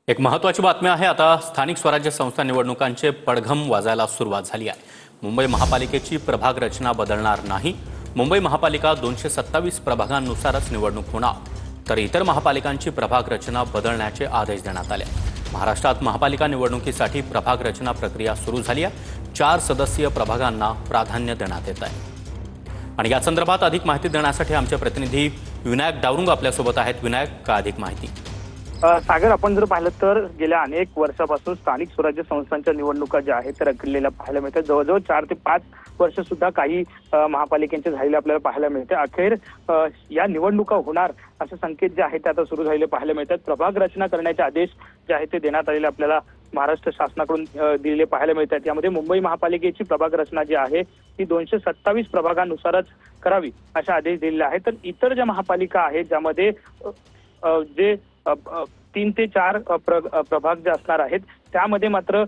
एक महत्त्वाची बातमी आहे। आता स्थानिक स्वराज्य संस्था निवडणुकांचे पडघम वाजायला सुरुवात झाली आहे। मुंबई महापालिकेची प्रभाग रचना बदलणार नाही। मुंबई महापालिका 227 प्रभागांनुसारच निवडणूक होणार, तर इतर महापालिकांची प्रभाग रचना बदलण्याचे आदेश देण्यात आले। महाराष्ट्रात महापालिका निवडणुकीसाठी प्रभाग रचना प्रक्रिया सुरू झाली आहे। 4 सदस्यीय प्रभागांना प्राधान्य देण्यात येत आहे। आणि या संदर्भात अधिक माहिती देण्यासाठी आमचे प्रतिनिधी विनायक डावरुंग आपल्यासोबत आहेत। विनायक, का अधिक माहिती? सागर, आपण जर पाहिलं तर गेल्या अनेक वर्षापासून स्थानिक स्वराज्य संस्थांच्या निवडणुका ज्या आहेत त्या रखडलेल्या पाहायला मिळतात। जवळजवळ 4 ते 5 वर्ष सुद्धा काही महापालिकेचे झालेले आपल्याला पाहायला मिळते। अखेर या निवडणुका होणार असे संकेत जे आहेत ते आता सुरू झालेले पाहायला मिळतात। प्रभाग रचना करण्याचे आदेश जे आहेत ते देण्यात आलेले आपल्याला महाराष्ट्र शासनाकडून दिलेले पाहायला मिळतात। यामध्ये मुंबई महापालिकेची प्रभाग रचना जी आहे ती 227 प्रभागांनुसारच करावी असे आदेश दिलेले आहेत। तर इतर ज्या महापालिका आहेत ज्यामध्ये जे 3 ते 4 प्रभाग जे असणार आहेत त्यामध्ये मात्र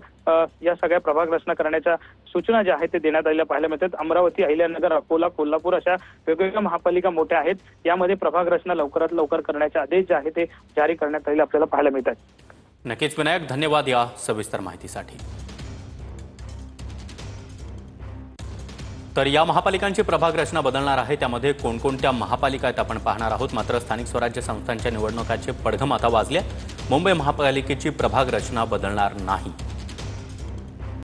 या सगळ्या प्रभाग रचना करण्याच्या सूचना ज्या आहेत ते देण्यात आलेल्या पाहायला मिळतात। अमरावती, अहिल्यानगर, अकोला, कोल्हापूर अशा वेगवेगळ्या महापालिका मोठ्या आहेत। यामध्ये प्रभाग रचना लवकरात लवकर करण्याचे आदेश जे आहेत ते जारी करण्यात आलेले आपल्याला पाहायला मिळतात। नक्कीच विनायक, धन्यवाद या सविस्तर माहितीसाठी। तर या महापालिकांची प्रभाग रचना बदलणार आहे। त्यामध्ये कोणकोणत्या महापालिका आहेत आपण पाहणार आहोत। मात्र स्थानिक स्वराज्य संस्थांच्या निवडणुकांचे पडघम आता वाजले। मुंबई महापालिकेची प्रभाग रचना बदलणार नाही।